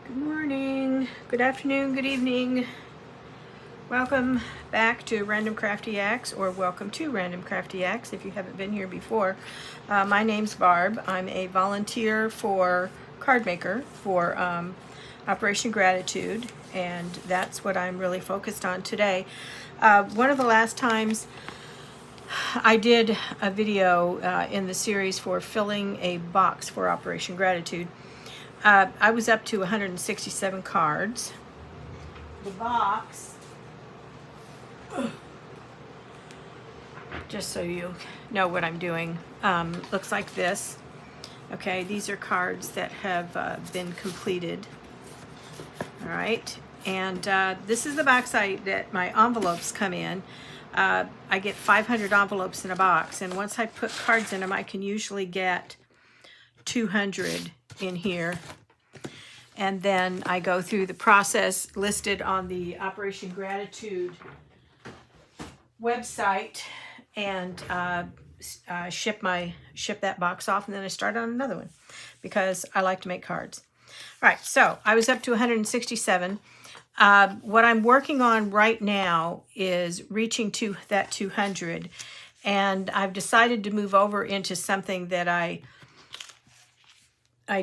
Good morning, good afternoon, good evening. Welcome back to Random Crafty Acts, or welcome to Random Crafty Acts if you haven't been here before. My name's Barb. I'm a volunteer for Card Maker for Operation Gratitude, and that's what I'm really focused on today. One of the last times I did a video in the series for filling a box for Operation Gratitude. I was up to 167 cards. The box, just so you know what I'm doing, looks like this. Okay, these are cards that have been completed. All right, and this is the box that my envelopes come in. I get 500 envelopes in a box, and once I put cards in them, I can usually get 200 in here. And then I go through the process listed on the Operation Gratitude website and ship that box off, and then I start on another one because I like to make cards. All right, so I was up to 167. What I'm working on right now is reaching to that 200, and I've decided to move over into something that I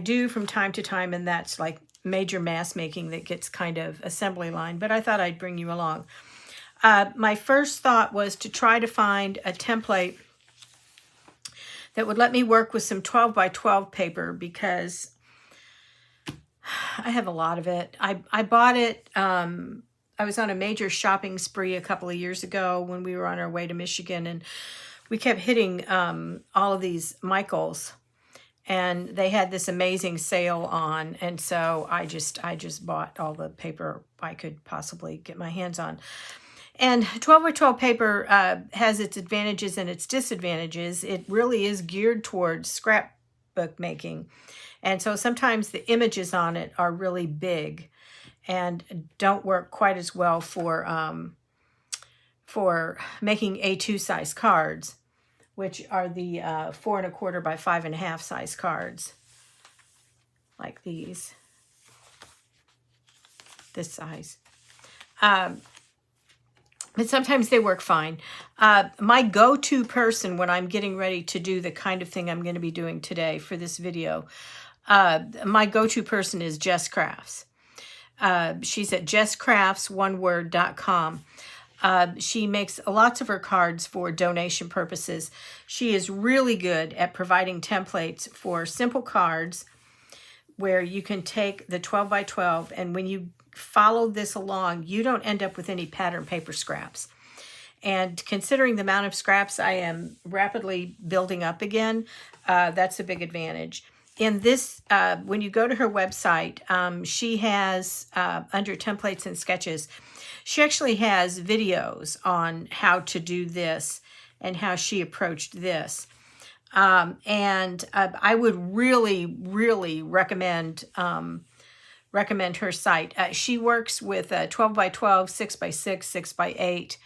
do from time to time, and that's like major mass making that gets kind of assembly line, but I thought I'd bring you along. My first thought was to try to find a template that would let me work with some 12 by 12 paper, because I have a lot of it. I bought it, I was on a major shopping spree a couple of years ago when we were on our way to Michigan, and we kept hitting all of these Michaels, and they had this amazing sale on, and so I just bought all the paper I could possibly get my hands on. And 12 by 12 paper has its advantages and its disadvantages. It really is geared towards scrapbook making. And so sometimes the images on it are really big and don't work quite as well for making A2 size cards, which are the 4 1/4 by 5 1/2 size cards, like these, this size. But sometimes they work fine. My go-to person when I'm getting ready to do the kind of thing I'm going to be doing today for this video, my go-to person is Jess Crafts. She's at jesscrafts.com. She makes lots of her cards for donation purposes. She is really good at providing templates for simple cards where you can take the 12 by 12, and when you follow this along, you don't end up with any pattern paper scraps. And considering the amount of scraps I am rapidly building up again, that's a big advantage. In this, when you go to her website, she has, under templates and sketches, she actually has videos on how to do this and how she approached this. And I would really, really recommend her site. She works with 12 by 12, 6 by 6, 6 by 8.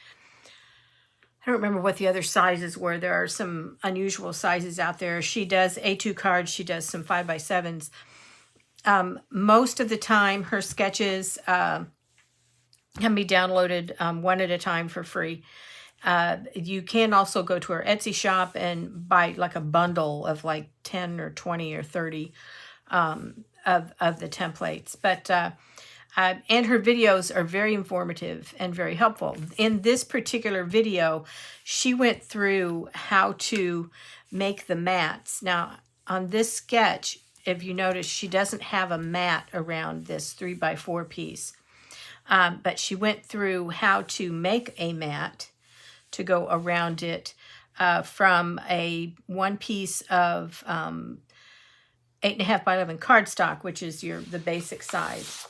I don't remember what the other sizes were. There are some unusual sizes out there. She does A2 cards. She does some 5 by 7s. Most of the time, her sketches can be downloaded one at a time for free. You can also go to her Etsy shop and buy like a bundle of like 10 or 20 or 30 of the templates. But and her videos are very informative and very helpful. In this particular video, she went through how to make the mats. Now, on this sketch, if you notice, she doesn't have a mat around this 3 by 4 piece. But she went through how to make a mat to go around it from one piece of 8 1/2 by 11 cardstock, which is the basic size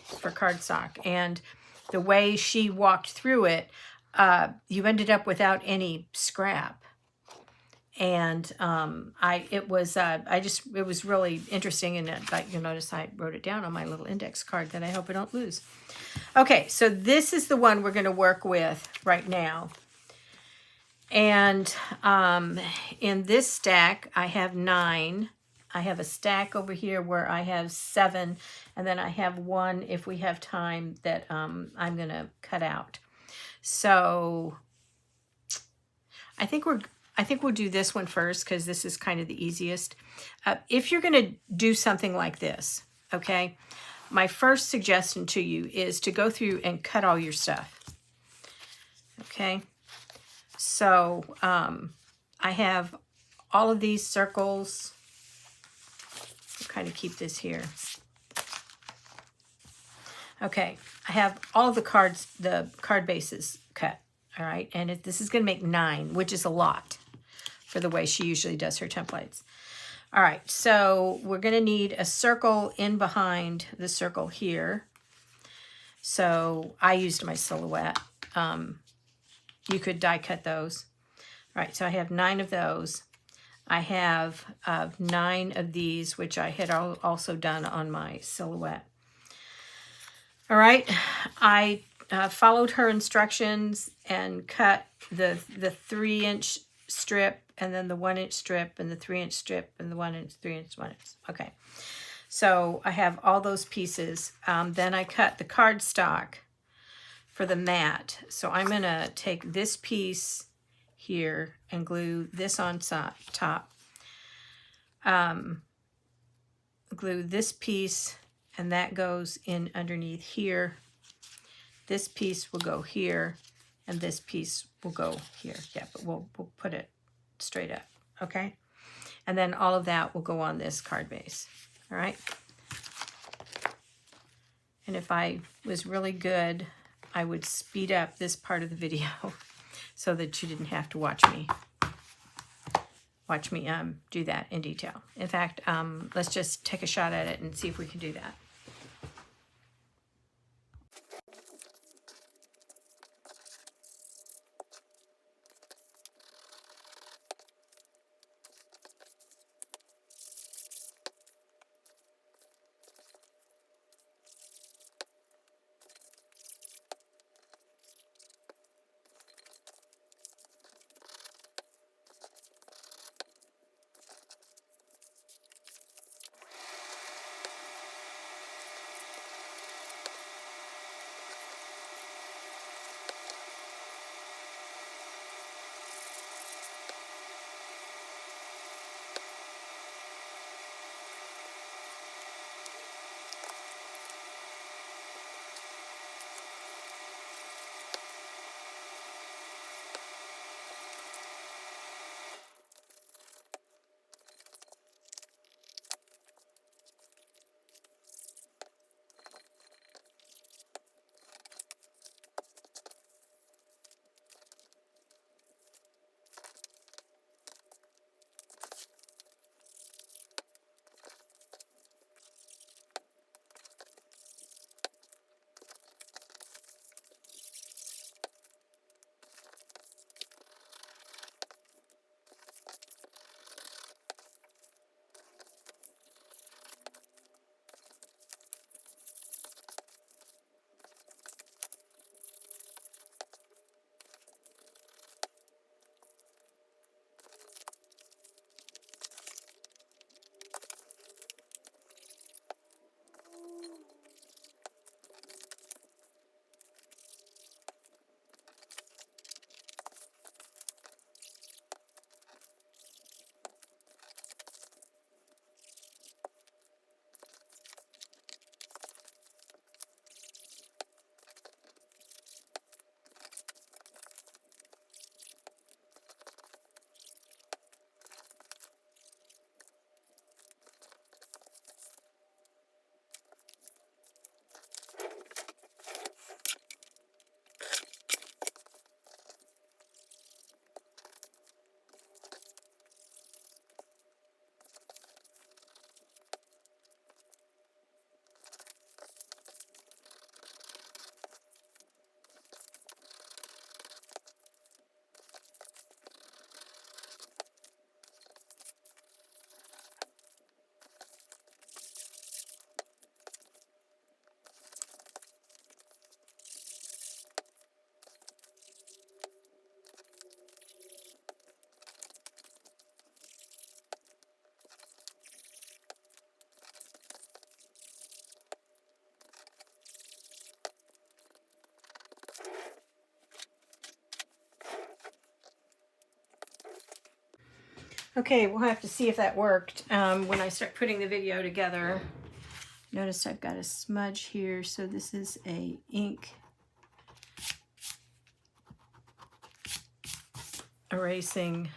for cardstock. And the way she walked through it, you ended up without any scrap. And it was really interesting, and you'll notice I wrote it down on my little index card that I hope I don't lose. Okay, so this is the one we're going to work with right now. And in this stack, I have 9 I have a stack over here where I have 7, and then I have 1 if we have time that I'm going to cut out. So I think we'll do this one first because this is kind of the easiest. If you're going to do something like this, okay, my first suggestion to you is to go through and cut all your stuff. Okay, so I have all of these circles. I'll kind of keep this here. Okay, I have all of the card bases cut. All right, and this is going to make 9, which is a lot for the way she usually does her templates. All right, so we're going to need a circle in behind the circle here. So I used my silhouette. You could die cut those. All right, so I have 9 of those. I have 9 of these, which I had also done on my silhouette. All right, I followed her instructions and cut the 3-inch strip, and then the 1-inch strip, and the 3-inch strip, and the 1-inch, 3-inch, 1-inch. Okay, so I have all those pieces. Then I cut the cardstock for the mat. So I'm going to take this piece here and glue this on top. Glue this piece, and that goes in underneath here. This piece will go here, and this piece will go here. Yeah, but we'll put it straight up, okay? And then all of that will go on this card base, all right? And if I was really good, I would speed up this part of the video so that you didn't have to watch me do that in detail. In fact, let's just take a shot at it and see if we can do that. Okay, we'll have to see if that worked when I start putting the video together. Notice I've got a smudge here, so this is a ink erasing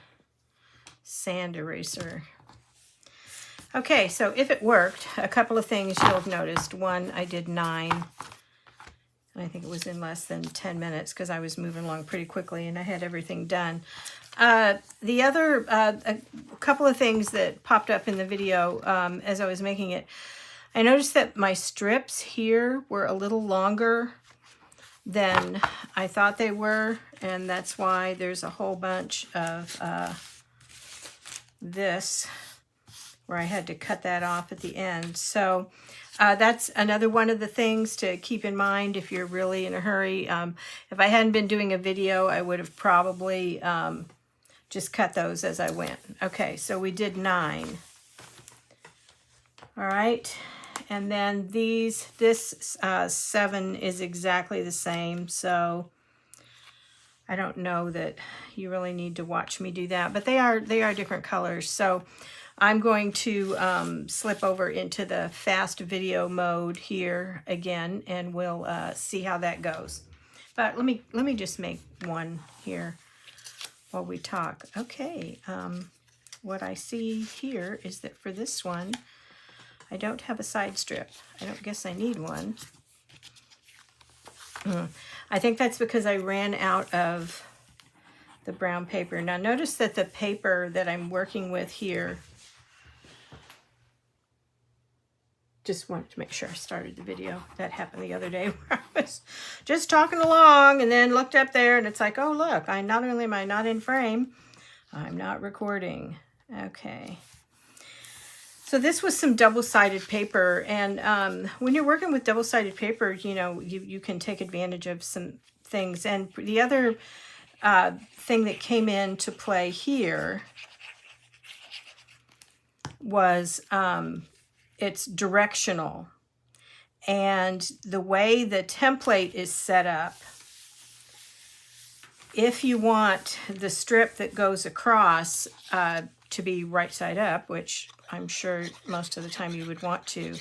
sand eraser. Okay, so if it worked, a couple of things you'll have noticed. One, I did 9, and I think it was in less than 10 minutes because I was moving along pretty quickly and I had everything done. The other, a couple of things that popped up in the video as I was making it, I noticed that my strips here were a little longer than I thought they were, and that's why there's a whole bunch of this where I had to cut that off at the end. So that's another one of the things to keep in mind if you're really in a hurry. If I hadn't been doing a video, I would have probably just cut those as I went. Okay, so we did 9. All right. And then this 7 is exactly the same, so I don't know that you really need to watch me do that, but they are different colors. So I'm going to slip over into the fast video mode here again, and we'll see how that goes. But let me just make one here while we talk. Okay, what I see here is that for this one, I don't have a side strip. I don't guess I need one. I think that's because I ran out of the brown paper. Now notice that the paper that I'm working with here, just wanted to make sure I started the video. That happened the other day where I was just talking along and then looked up there and it's like, oh look, not only am I not in frame, I'm not recording. Okay. So this was some double-sided paper, and when you're working with double-sided paper, you know, you can take advantage of some things. And the other thing that came into play here was it's directional. And the way the template is set up, if you want the strip that goes across to be right side up, which I'm sure most of the time you would want to,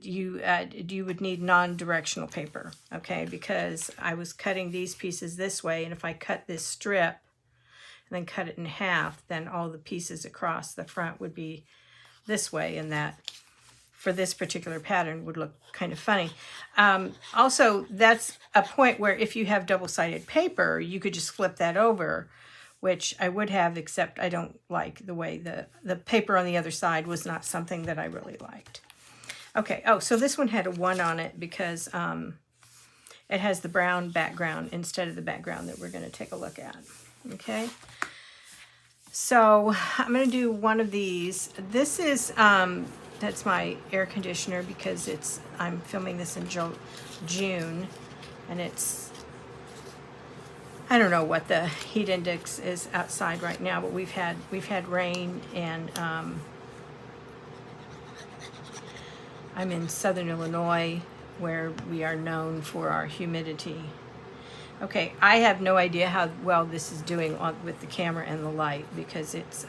you would need non-directional paper, okay? Because I was cutting these pieces this way, and if I cut this strip and then cut it in half, then all the pieces across the front would be this way, and that for this particular pattern would look kind of funny. Also, that's a point where if you have double-sided paper, you could just flip that over, which I would have, except I don't like the way the paper on the other side was not something that I really liked. Okay, oh, so this one had a 1 on it because it has the brown background instead of the background that we're going to take a look at. Okay, so I'm going to do one of these. This is, that's my air conditioner because I'm filming this in June, and it's, I don't know what the heat index is outside right now, but we've had rain, and I'm in southern Illinois, where we are known for our humidity. Okay, I have no idea how well this is doing with the camera and the light because it's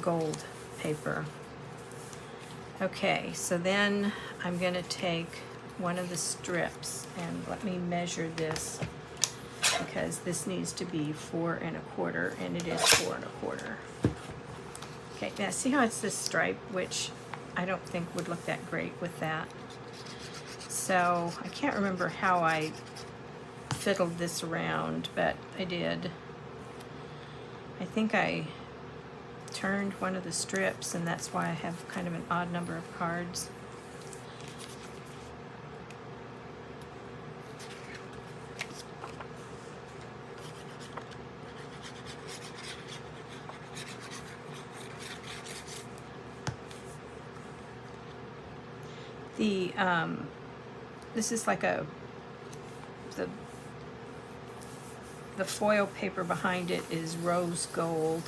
gold paper. Okay, so then I'm going to take one of the strips, and let me measure this because this needs to be 4 1/4, and it is 4 1/4. Okay, now see how it's this stripe, which I don't think would look that great with that. So I can't remember how I fiddled this around, but I did. I think I turned one of the strips, and that's why I have kind of an odd number of cards. This is like the foil paper behind it is rose gold.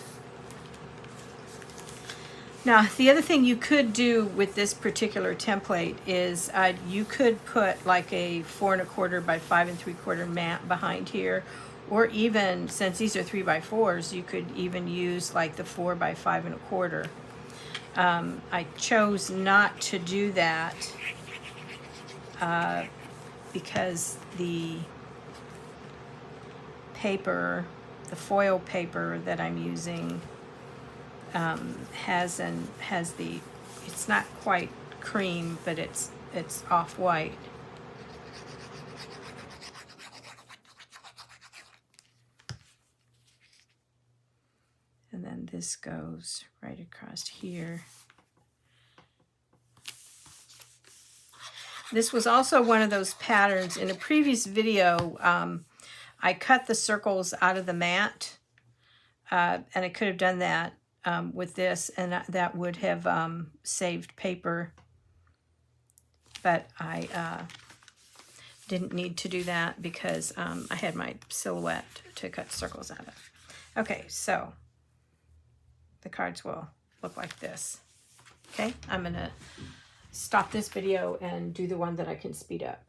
Now, the other thing you could do with this particular template is you could put like a 4 1/4 by 5 3/4 mat behind here, or even, since these are 3 by 4s, you could even use like the 4 by 5 1/4. I chose not to do that because the paper, the foil paper that I'm using, has the, it's not quite cream, but it's off-white. And then this goes right across here. This was also one of those patterns. In a previous video, I cut the circles out of the mat, and I could have done that with this, and that would have saved paper, but I didn't need to do that because I had my silhouette to cut circles out of. Okay, so the cards will look like this. Okay, I'm gonna stop this video and do the one that I can speed up.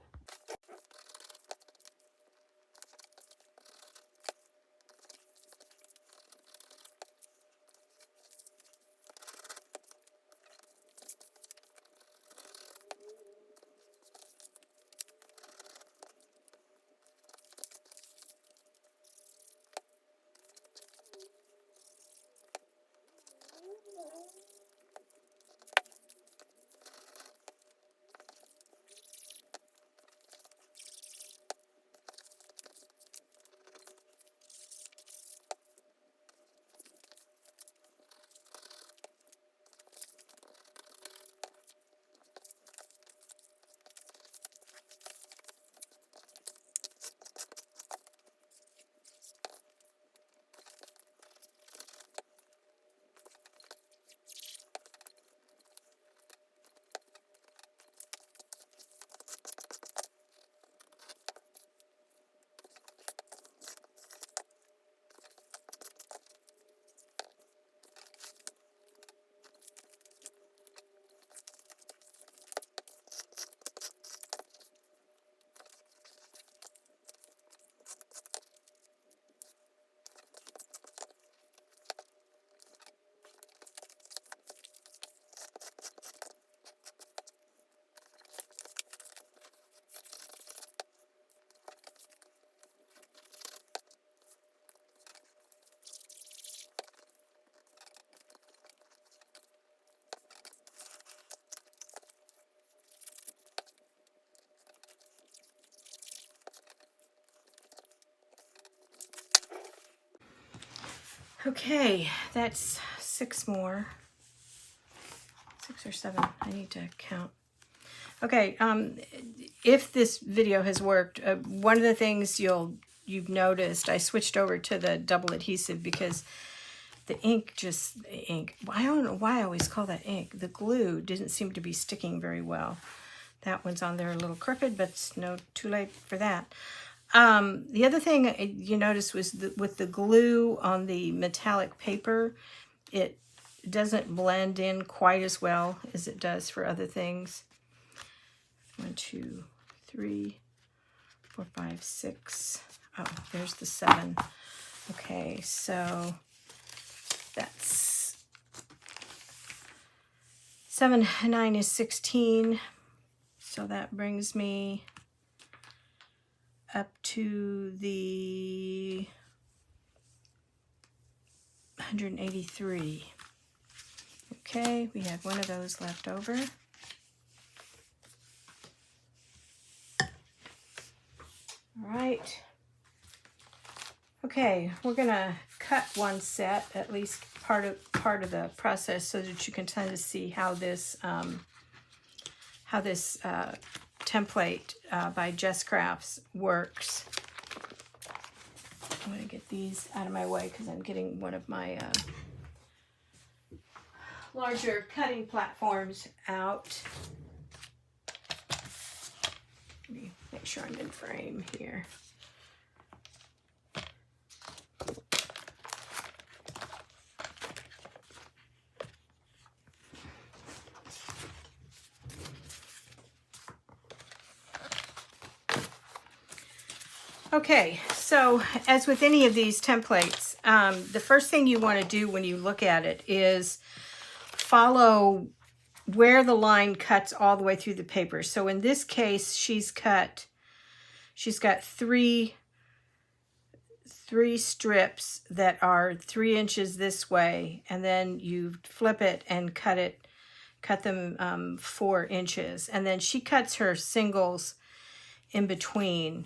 Okay, that's 6 more. 6 or 7, I need to count. Okay, if this video has worked, one of the things you've noticed, I switched over to the double adhesive because the ink, I don't know why I always call that ink. The glue didn't seem to be sticking very well. That one's on there a little crooked, but it's too late for that. The other thing you noticed was with the glue on the metallic paper, it doesn't blend in quite as well as it does for other things. 1, 2, 3, 4, 5, 6. Oh, there's the 7. Okay, so that's 7 and 9 is 16. So that brings me up to the 183. Okay, we have one of those left over. All right. Okay, we're gonna cut one set, at least part of the process, so that you can kind of see how this template by Jess Crafts works. I'm gonna get these out of my way because I'm getting one of my larger cutting platforms out. Let me make sure I'm in frame here. Okay, so as with any of these templates, the first thing you want to do when you look at it is follow where the line cuts all the way through the paper. So in this case, she's got three strips that are 3 inches this way, and then you flip it and cut them 4 inches, and then she cuts her singles in between.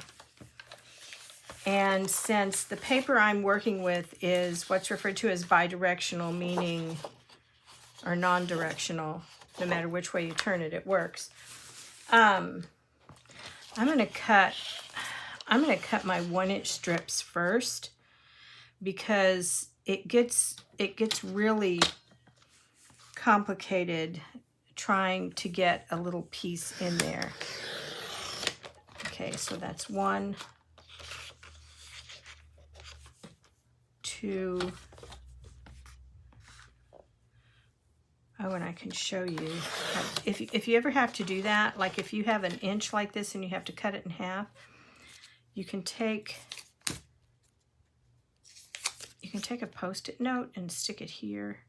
And since the paper I'm working with is what's referred to as bidirectional, meaning, or non-directional, no matter which way you turn it, it works. I'm gonna cut my 1-inch strips first, because it gets really complicated trying to get a little piece in there. Okay, so that's 1, 2. Oh, and I can show you. If you ever have to do that, like if you have an inch like this and you have to cut it in half, you can take a Post-it note and stick it here,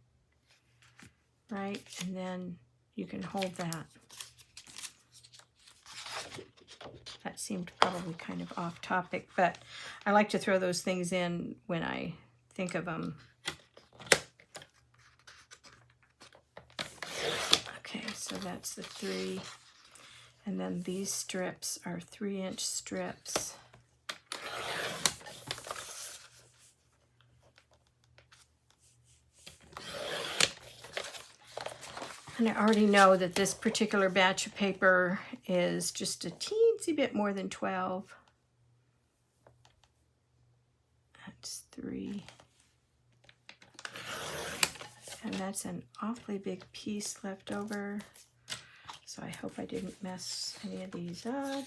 right? And then you can hold that. That seemed probably kind of off topic, but I like to throw those things in when I think of them. Okay, so that's the 3. And then these strips are 3-inch strips. And I already know that this particular batch of paper is just a teensy bit more than 12. That's 3. And that's an awfully big piece left over. So I hope I didn't mess any of these up.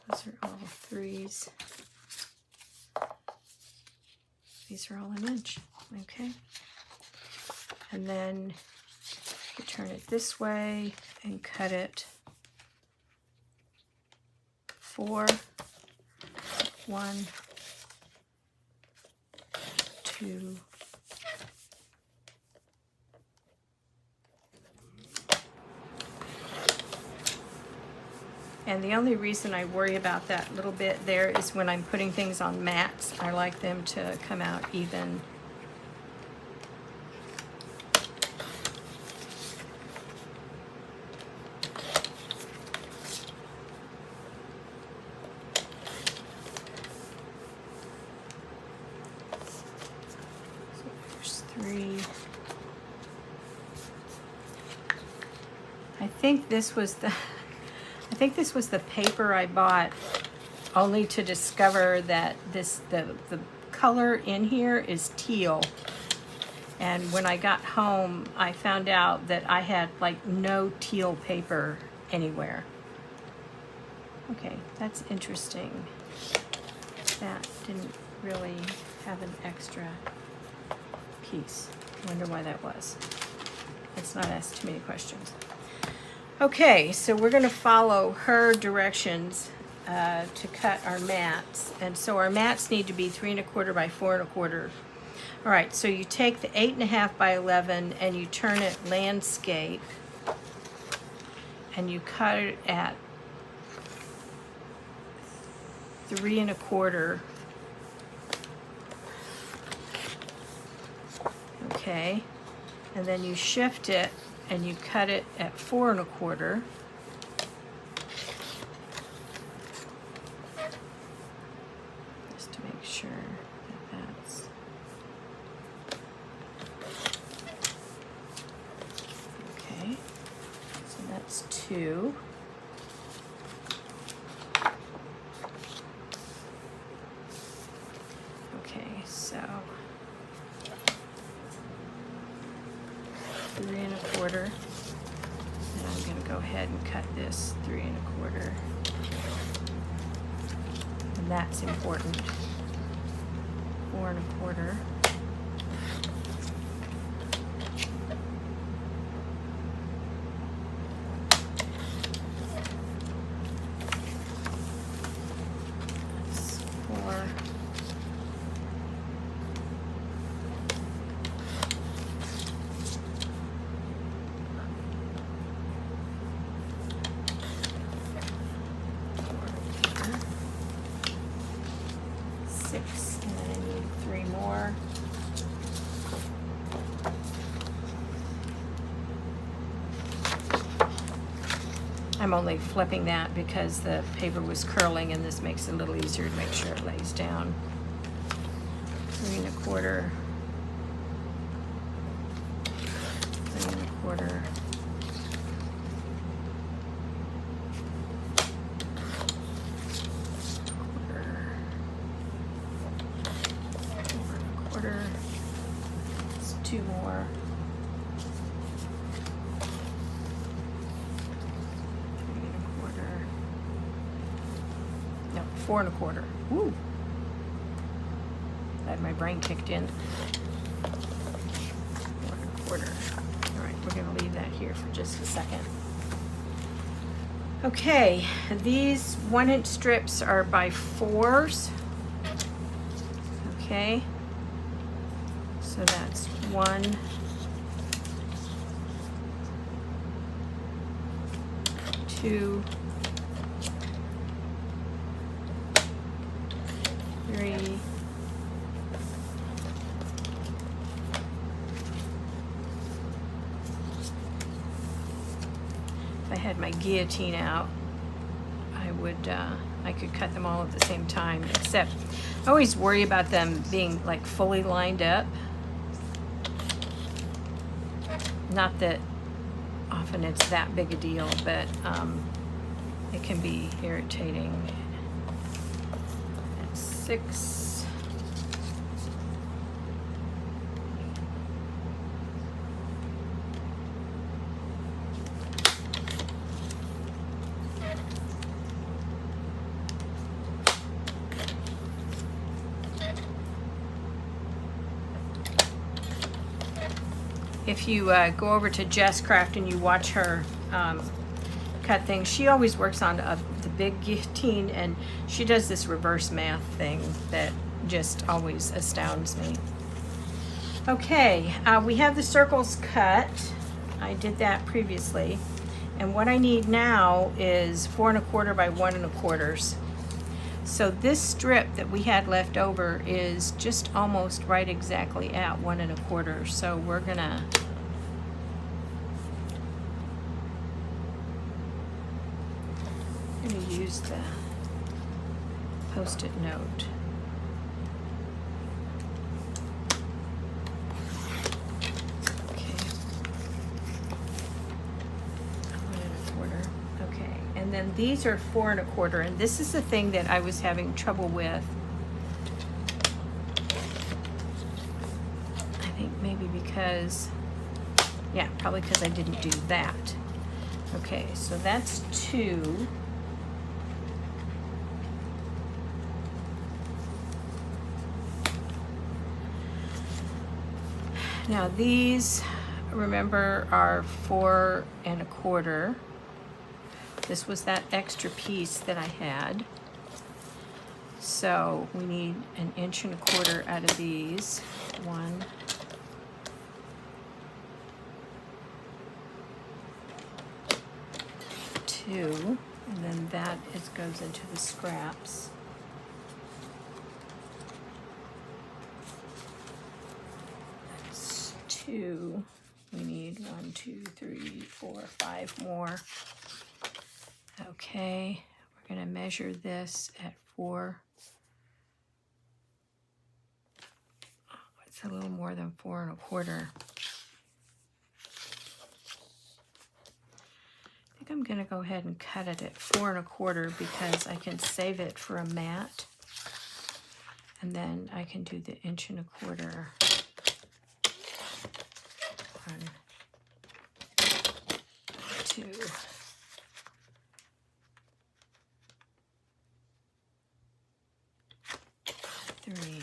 Those are all 3s. These are all 1 inch, okay? And then you turn it this way and cut it 4, 1, 2, and the only reason I worry about that little bit there is when I'm putting things on mats, I like them to come out even. So there's 3. I think this was the paper I bought, only to discover that the color in here is teal. And when I got home, I found out that I had like no teal paper anywhere. Okay, that's interesting. That didn't really have an extra piece. I wonder why that was. Let's not ask too many questions. Okay, so we're going to follow her directions to cut our mats. And so our mats need to be 3 1/4 by 4 1/4. All right, so you take the 8 1/2 by 11 and you turn it landscape, and you cut it at 3 1/4. Okay, and then you shift it and you cut it at 4 1/4. Just to make sure that that's okay. So that's 2. Okay, so 3 1/4, and I'm going to go ahead and cut this 3 1/4, and that's important. 4 1/4. I'm only flipping that because the paper was curling, and this makes it a little easier to make sure it lays down. 3 1/4. 3 1/4. 4 1/4. It's 2 more. 3 1/4. No, 4 1/4. Woo! Glad my brain kicked in. 4 1/4. All right, we're going to leave that here for just a second. Okay, these 1-inch strips are by 4s. Okay, so that's 1, 2, 3, 'If I had my guillotine out, I could cut them all at the same time, except I always worry about them being like fully lined up. Not that often it's that big a deal, but it can be irritating. That's 6. If you go over to Jess Craft and you watch her cut things, she always works on the big guillotine, and she does this reverse math thing that just always astounds me. Okay, we have the circles cut. I did that previously, and what I need now is 4 1/4 by 1 1/4. So this strip that we had left over is just almost right exactly at 1 1/4. So we're gonna use the Post-it note. Okay. 1 1/4. Okay, and then these are 4 1/4, and this is the thing that I was having trouble with. I think maybe because, yeah, probably because I didn't do that. Okay, so that's 2. Now these, remember, are 4 1/4. This was that extra piece that I had. So we need 1 1/4 out of these. 1, 2, and then that goes into the scraps. That's 2. We need 1, 2, 3, 4, 5 more. Okay, we're going to measure this at 4. Oh, it's a little more than 4 1/4. I think I'm going to go ahead and cut it at 4 1/4 because I can save it for a mat, and then I can do the 1 1/4. 1, 2, 3,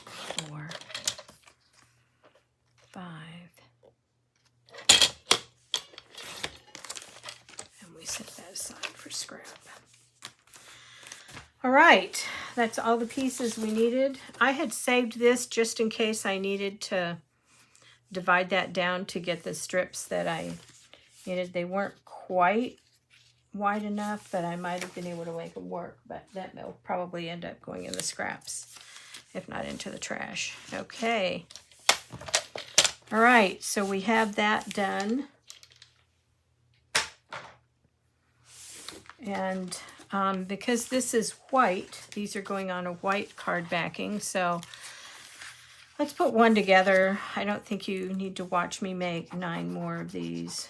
4, 5, and we set that aside for scrap. All right, that's all the pieces we needed. I had saved this just in case I needed to divide that down to get the strips that I needed. They weren't quite wide enough, but I might have been able to make them work, but that will probably end up going in the scraps, if not into the trash. Okay. All right, so we have that done. And because this is white, these are going on a white card backing, so let's put one together. I don't think you need to watch me make 9 more of these.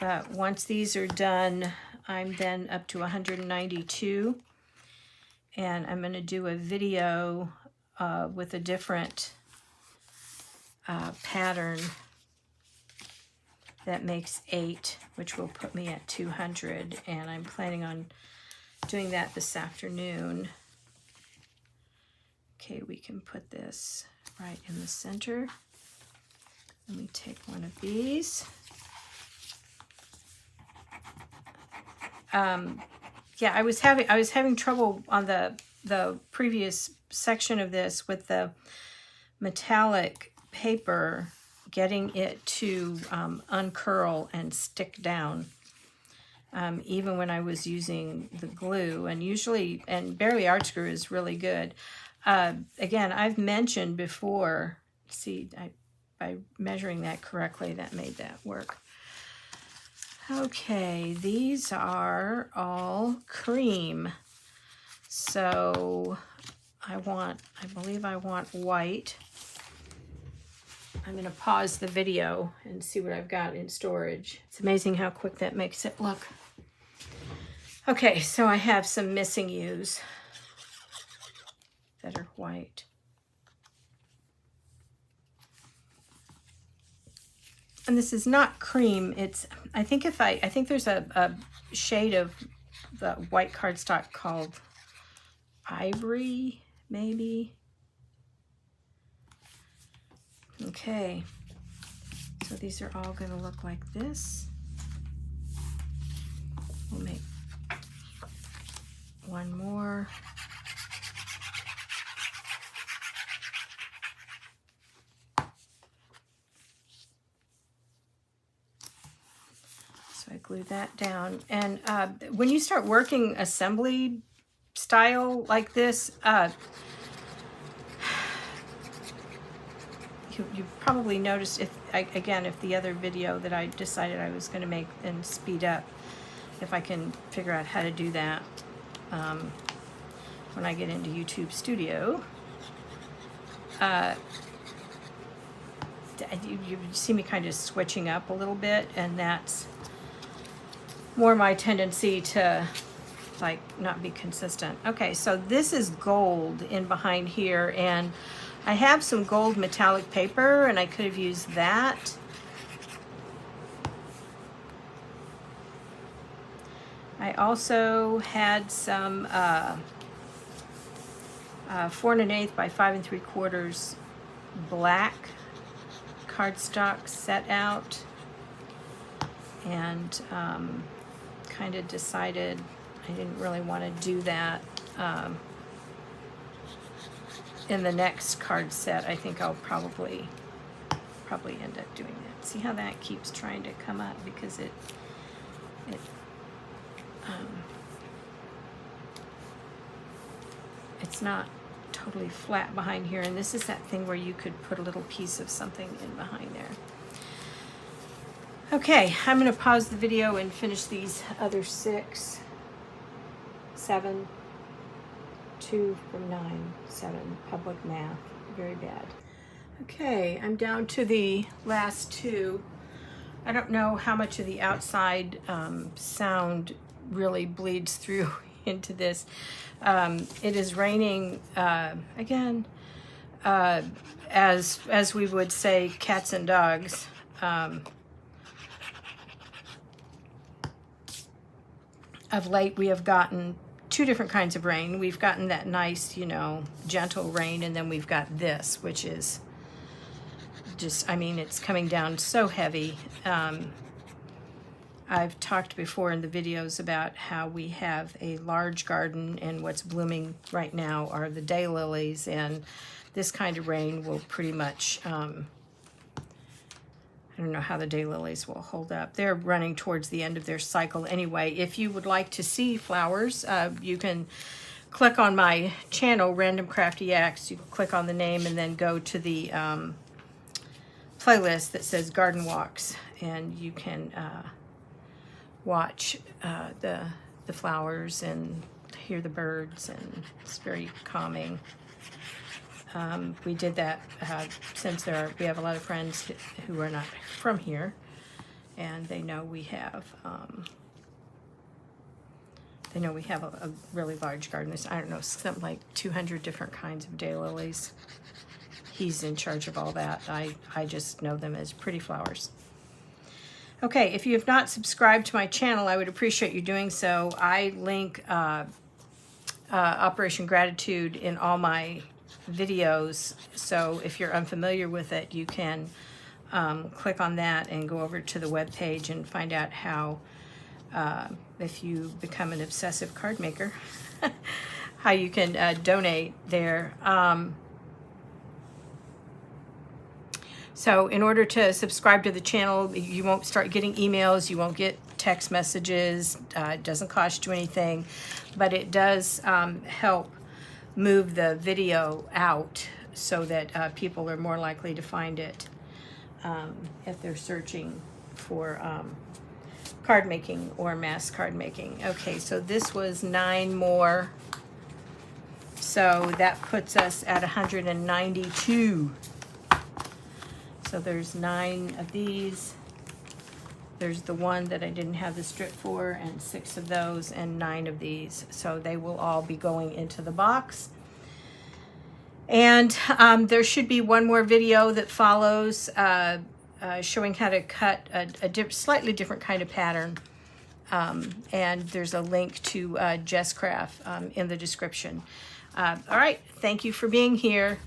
But once these are done, I'm then up to 192. And I'm going to do a video with a different pattern that makes 8, which will put me at 200. And I'm planning on doing that this afternoon. Okay, we can put this right in the center. Let me take one of these. Yeah, I was having trouble on the previous section of this with the metallic paper, getting it to uncurl and stick down, even when I was using the glue. And Bearly Art Screw is really good. Again, I've mentioned before, see, by measuring that correctly, that made that work. Okay, these are all cream. So I believe I want white. I'm going to pause the video and see what I've got in storage. It's amazing how quick that makes it look. Okay, so I have some missing U's that are white. And this is not cream. It's, I think there's a shade of the white cardstock called Ivory, maybe. Okay, so these are all going to look like this. We'll make one more. So I glue that down. And when you start working assembly style like this, you probably noticed, if the other video that I decided I was going to make and speed up, if I can figure out how to do that when I get into YouTube Studio. You see me kind of switching up a little bit, and that's more my tendency to like not be consistent. Okay, so this is gold in behind here, and I have some gold metallic paper, and I could have used that. I also had some 4 1/8 by 5 3/4 black cardstock set out, and kind of decided I didn't really want to do that in the next card set. I think I'll probably end up doing that. See how that keeps trying to come up, because it's not totally flat behind here, and this is that thing where you could put a little piece of something in behind there. Okay, I'm going to pause the video and finish these other 6, 7, 2 from 9, 7, public math, very bad. Okay, I'm down to the last 2. I don't know how much of the outside sound really bleeds through into this. It is raining again, as we would say, cats and dogs. Of late, we have gotten 2 different kinds of rain. We've gotten that nice, gentle rain, and then we've got this, which is just, it's coming down so heavy. I've talked before in the videos about how we have a large garden, and what's blooming right now are the daylilies, and this kind of rain will pretty much, I don't know how the daylilies will hold up. They're running towards the end of their cycle anyway. If you would like to see flowers, you can click on my channel, Random Crafty X, you click on the name and then go to the playlist that says Garden Walks, and you can watch the flowers and hear the birds, and it's very calming. We did that since we have a lot of friends who are not from here, and they know we have a really large garden. There's, I don't know, something like 200 different kinds of daylilies. He's in charge of all that. I just know them as pretty flowers. Okay, if you have not subscribed to my channel, I would appreciate you doing so. I link Operation Gratitude in all my videos, so if you're unfamiliar with it, you can click on that and go over to the web page and find out how, if you become an obsessive card maker, how you can donate there. So in order to subscribe to the channel, you won't start getting emails, you won't get text messages, it doesn't cost you anything, but it does help move the video out so that people are more likely to find it if they're searching for card making or mass card making. Okay, so this was 9 more. So that puts us at 192. So there's 9 of these. There's the one that I didn't have the strip for, and 6 of those, and 9 of these. So they will all be going into the box. And there should be one more video that follows showing how to cut a slightly different kind of pattern. And there's a link to Jess Craft in the description. All right, thank you for being here.